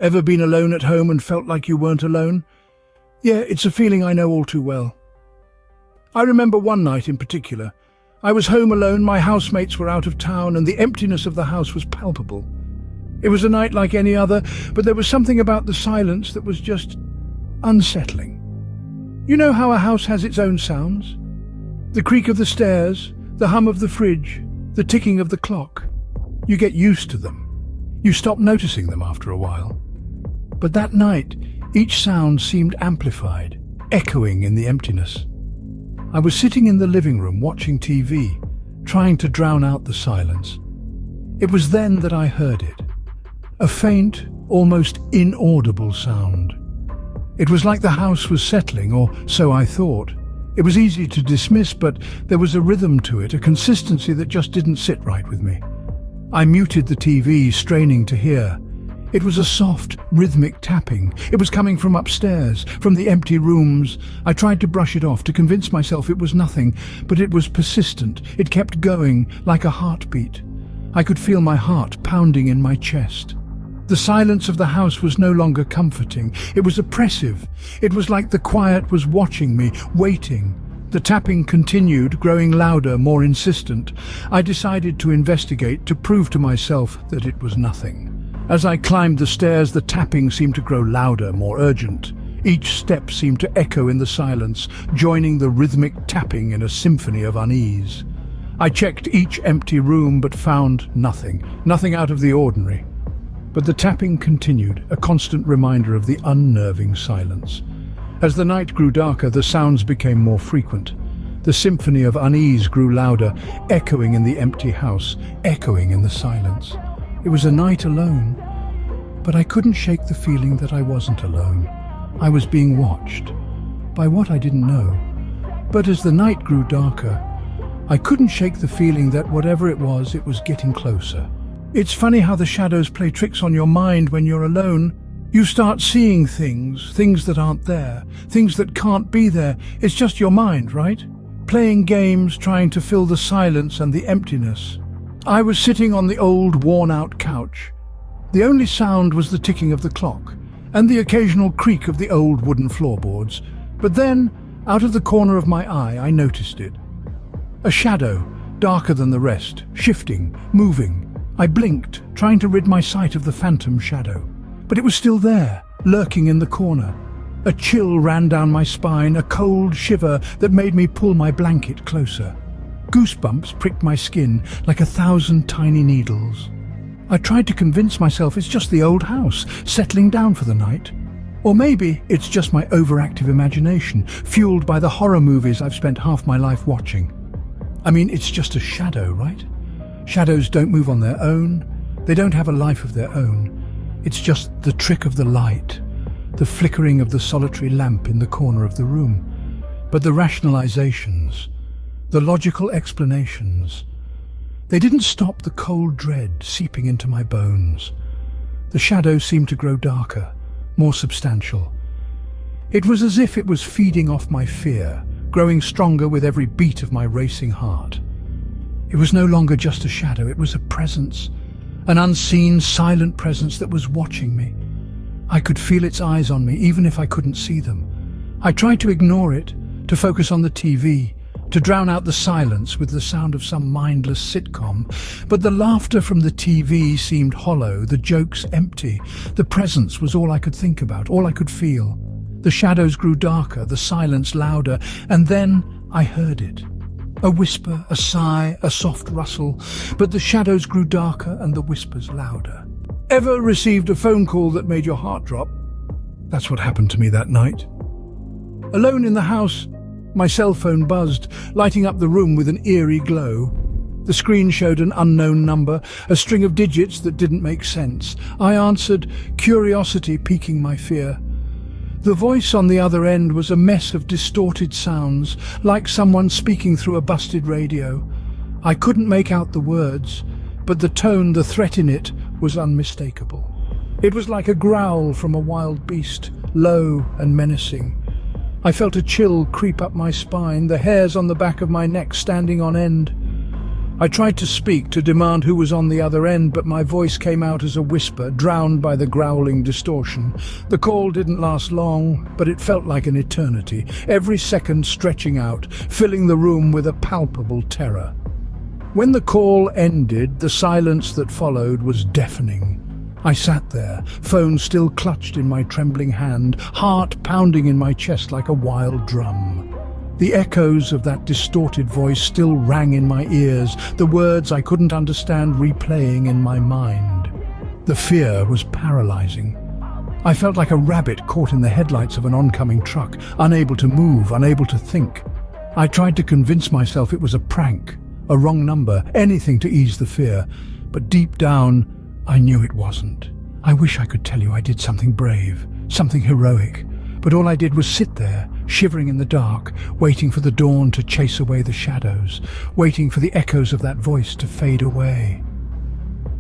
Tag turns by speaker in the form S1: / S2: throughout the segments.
S1: Ever been alone at home and felt like you weren't alone? Yeah, it's a feeling I know all too well. I remember one night in particular. I was home alone, my housemates were out of town, and the emptiness of the house was palpable. It was a night like any other, but there was something about the silence that was just unsettling. You know how a house has its own sounds? The creak of the stairs, the hum of the fridge, the ticking of the clock. You get used to them. You stop noticing them after a while. But that night, each sound seemed amplified, echoing in the emptiness. I was sitting in the living room watching TV, trying to drown out the silence. It was then that I heard it. A faint, almost inaudible sound. It was like the house was settling, or so I thought. It was easy to dismiss, but there was a rhythm to it, a consistency that just didn't sit right with me. I muted the TV, straining to hear. It was a soft, rhythmic tapping. It was coming from upstairs, from the empty rooms. I tried to brush it off, to convince myself it was nothing, but it was persistent. It kept going, like a heartbeat. I could feel my heart pounding in my chest. The silence of the house was no longer comforting. It was oppressive. It was like the quiet was watching me, waiting. The tapping continued, growing louder, more insistent. I decided to investigate, to prove to myself that it was nothing. As I climbed the stairs, the tapping seemed to grow louder, more urgent. Each step seemed to echo in the silence, joining the rhythmic tapping in a symphony of unease. I checked each empty room but found nothing out of the ordinary. But the tapping continued, a constant reminder of the unnerving silence. As the night grew darker, the sounds became more frequent. The symphony of unease grew louder, echoing in the empty house, echoing in the silence. It was a night alone, but I couldn't shake the feeling that I wasn't alone. I was being watched, by what I didn't know. But as the night grew darker, I couldn't shake the feeling that whatever it was getting closer. It's funny how the shadows play tricks on your mind when you're alone. You start seeing things that aren't there, things that can't be there. It's just your mind, right? Playing games, trying to fill the silence and the emptiness. I was sitting on the old, worn-out couch. The only sound was the ticking of the clock and the occasional creak of the old wooden floorboards. But then, out of the corner of my eye, I noticed it. A shadow, darker than the rest, shifting, moving. I blinked, trying to rid my sight of the phantom shadow. But it was still there, lurking in the corner. A chill ran down my spine, a cold shiver that made me pull my blanket closer. Goosebumps pricked my skin like 1,000 tiny needles. I tried to convince myself it's just the old house, settling down for the night. Or maybe it's just my overactive imagination, fueled by the horror movies I've spent half my life watching. I mean, it's just a shadow, right? Shadows don't move on their own. They don't have a life of their own. It's just the trick of the light, the flickering of the solitary lamp in the corner of the room. But the rationalizations, the logical explanations, they didn't stop the cold dread seeping into my bones. The shadow seemed to grow darker, more substantial. It was as if it was feeding off my fear, growing stronger with every beat of my racing heart. It was no longer just a shadow, it was a presence, an unseen, silent presence that was watching me. I could feel its eyes on me, even if I couldn't see them. I tried to ignore it, to focus on the TV, to drown out the silence with the sound of some mindless sitcom. But the laughter from the TV seemed hollow, the jokes empty. The presence was all I could think about, all I could feel. The shadows grew darker, the silence louder, and then I heard it. A whisper, a sigh, a soft rustle, but the shadows grew darker and the whispers louder. Ever received a phone call that made your heart drop? That's what happened to me that night. Alone in the house, my cell phone buzzed, lighting up the room with an eerie glow. The screen showed an unknown number, a string of digits that didn't make sense. I answered, curiosity piquing my fear. The voice on the other end was a mess of distorted sounds, like someone speaking through a busted radio. I couldn't make out the words, but the tone, the threat in it, was unmistakable. It was like a growl from a wild beast, low and menacing. I felt a chill creep up my spine, the hairs on the back of my neck standing on end. I tried to speak, to demand who was on the other end, but my voice came out as a whisper, drowned by the growling distortion. The call didn't last long, but it felt like an eternity, every second stretching out, filling the room with a palpable terror. When the call ended, the silence that followed was deafening. I sat there, phone still clutched in my trembling hand, heart pounding in my chest like a wild drum. The echoes of that distorted voice still rang in my ears, the words I couldn't understand replaying in my mind. The fear was paralyzing. I felt like a rabbit caught in the headlights of an oncoming truck, unable to move, unable to think. I tried to convince myself it was a prank, a wrong number, anything to ease the fear, but deep down, I knew it wasn't. I wish I could tell you I did something brave, something heroic, but all I did was sit there, shivering in the dark, waiting for the dawn to chase away the shadows, waiting for the echoes of that voice to fade away.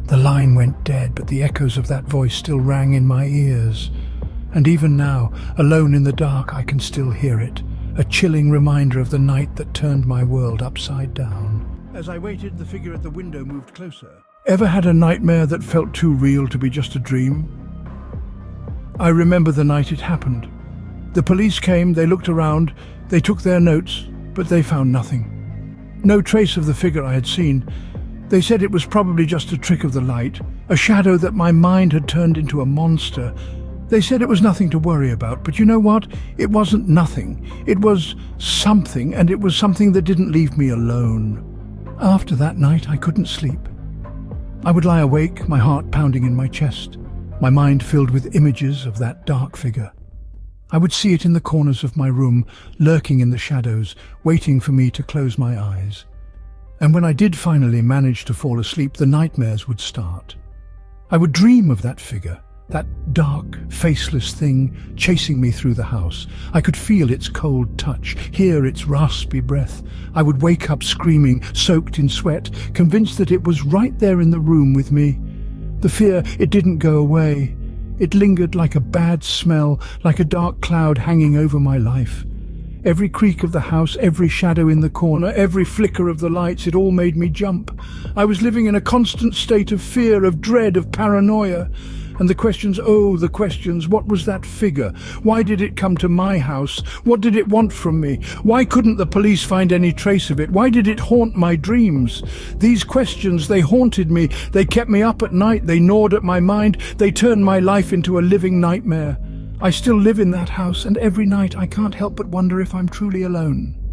S1: The line went dead, but the echoes of that voice still rang in my ears. And even now, alone in the dark, I can still hear it, a chilling reminder of the night that turned my world upside down. As I waited, the figure at the window moved closer. Ever had a nightmare that felt too real to be just a dream? I remember the night it happened. The police came, they looked around, they took their notes, but they found nothing. No trace of the figure I had seen. They said it was probably just a trick of the light, a shadow that my mind had turned into a monster. They said it was nothing to worry about, but you know what? It wasn't nothing. It was something, and it was something that didn't leave me alone. After that night, I couldn't sleep. I would lie awake, my heart pounding in my chest, my mind filled with images of that dark figure. I would see it in the corners of my room, lurking in the shadows, waiting for me to close my eyes. And when I did finally manage to fall asleep, the nightmares would start. I would dream of that figure, that dark, faceless thing chasing me through the house. I could feel its cold touch, hear its raspy breath. I would wake up screaming, soaked in sweat, convinced that it was right there in the room with me. The fear, it didn't go away. It lingered like a bad smell, like a dark cloud hanging over my life. Every creak of the house, every shadow in the corner, every flicker of the lights, it all made me jump. I was living in a constant state of fear, of dread, of paranoia. And the questions, oh, the questions, what was that figure? Why did it come to my house? What did it want from me? Why couldn't the police find any trace of it? Why did it haunt my dreams? These questions, they haunted me. They kept me up at night. They gnawed at my mind. They turned my life into a living nightmare. I still live in that house, and every night I can't help but wonder if I'm truly alone.